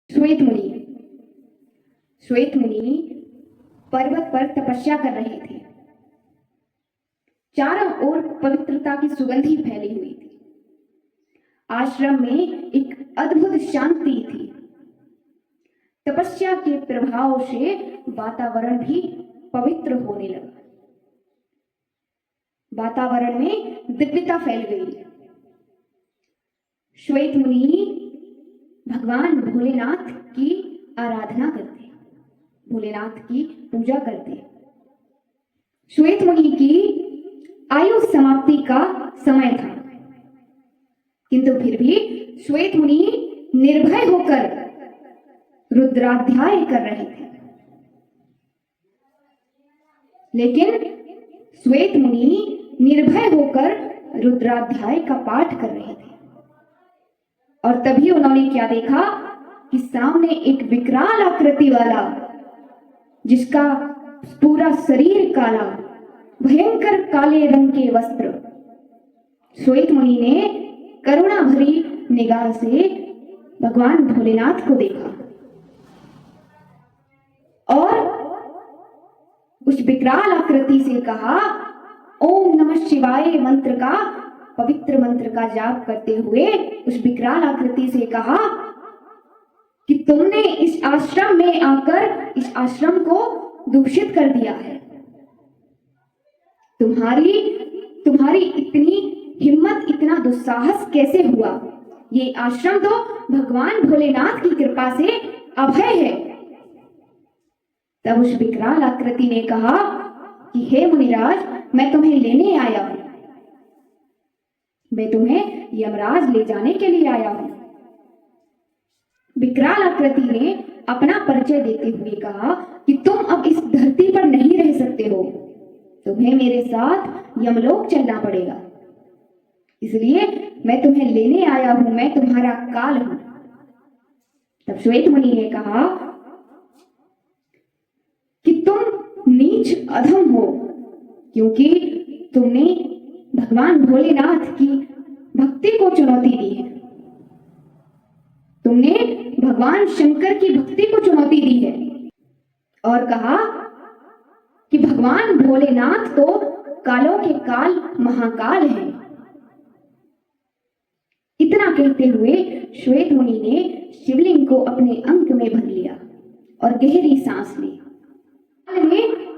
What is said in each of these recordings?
श्वेत मुनि श्वेत मुनि पर्वत पर तपस्या कर रहे थे। चारों ओर पवित्रता की सुगंधी फैली हुई थी। आश्रम में एक अद्भुत शांति थी। तपस्या के प्रभाव से वातावरण भी पवित्र होने लगा। वातावरण में दिव्यता फैल गई। श्वेत मुनि भगवान भोलेनाथ की आराधना करते, भोलेनाथ की पूजा करते। श्वेत मुनि की आयु समाप्ति का समय था, किंतु फिर भी श्वेत मुनि निर्भय होकर रुद्राध्याय कर रहे थे। लेकिन श्वेत मुनि निर्भय होकर रुद्राध्याय का पाठ कर रहे थे और तभी उन्होंने क्या देखा कि सामने एक विकराल आकृति वाला, जिसका पूरा शरीर काला, भयंकर काले रंग के वस्त्र, श्वेत मुनि ने करुणा भरी निगाह से भगवान भोलेनाथ को देखा और उस विकराल आकृति से कहा, ओम नमः शिवाय मंत्र का, पवित्र मंत्र का जाप करते हुए उस विकराल आकृति से कहा कि तुमने इस आश्रम में आकर इस आश्रम को दूषित कर दिया है। तुम्हारी इतनी हिम्मत, इतना दुस्साहस कैसे हुआ? ये आश्रम तो भगवान भोलेनाथ की कृपा से अभय है। तब उस विकराल आकृति ने कहा कि हे मुनिराज, मैं तुम्हें लेने आया हूं, मैं तुम्हें यमराज ले जाने के लिए आया हूं। विकराल आकृति ने अपना परिचय देते हुए कहा कि तुम अब इस धरती पर नहीं रह सकते हो, तुम्हें मेरे साथ यमलोक चलना पड़ेगा, इसलिए मैं तुम्हें लेने आया हूं, मैं तुम्हारा काल हूं। तब श्वेत मुनि ने कहा कि तुम नीच अधम हो, क्योंकि तुमने भगवान भोलेनाथ की भक्ति को चुनौती दी है, तुमने भगवान शंकर की भक्ति को चुनौती दी है और कहा कि भगवान भोलेनाथ तो कालों के काल महाकाल हैं। इतना कहते हुए श्वेत मुनि ने शिवलिंग को अपने अंक में भर लिया और गहरी सांस ली।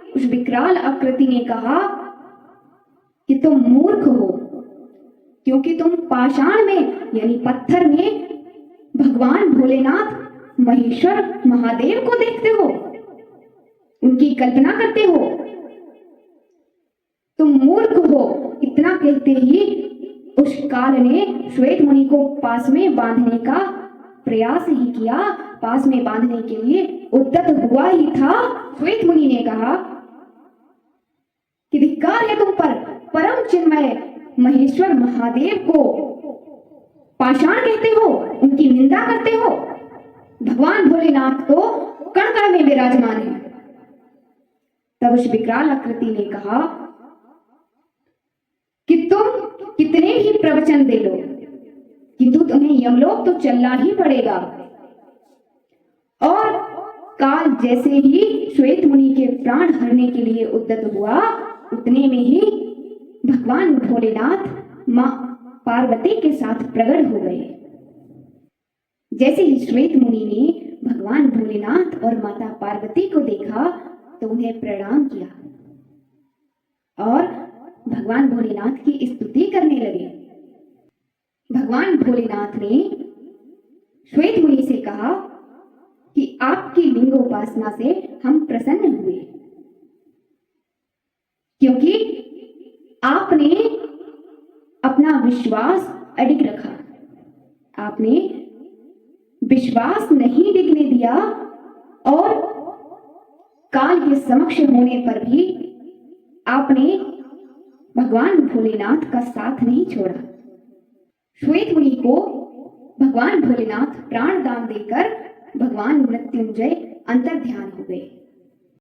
उस विकराल आकृति ने कहा कि तुम मूर्ख हो, क्योंकि तुम पाषाण में यानी पत्थर में भगवान भोलेनाथ महेश्वर महादेव को देखते हो, उनकी कल्पना करते हो, तुम मूर्ख हो। इतना कहते ही उस काल ने श्वेत मुनि को पास में बांधने का प्रयास ही किया, पास में बांधने के लिए उद्यत हुआ ही था। श्वेत मुनि ने कहा कि धिक्कार है तुम पर, परम चिन्मय महेश्वर महादेव को पाषाण कहते हो, उनकी निंदा करते हो। भगवान भोलेनाथ तो कण कण में विराजमान है। तब उस विकराल आकृति ने कहा कि तुम कितने भी प्रवचन दे लो, किंतु तुम्हें यमलोक तो चलना ही पड़ेगा। और काल जैसे ही श्वेत मुनि के प्राण हरने के लिए उद्यत हुआ, उतने में ही भगवान भोलेनाथ मां पार्वती के साथ प्रकट हो गए। जैसे ही श्वेत मुनि ने भगवान भोलेनाथ और माता पार्वती को देखा तो उन्हें प्रणाम किया और भगवान भोलेनाथ की स्तुति करने लगे। भगवान भोलेनाथ ने श्वेत मुनि से कहा कि आपकी लिंगोपासना से हम प्रसन्न हुए, क्योंकि आपने अपना विश्वास अडिग रखा, आपने विश्वास नहीं डिगने दिया और काल के समक्ष होने पर भी आपने भगवान भोलेनाथ का साथ नहीं छोड़ा। श्वेत मुनि को भगवान भोलेनाथ प्राण दान देकर भगवान मृत्युंजय अंतर्ध्यान हो गए।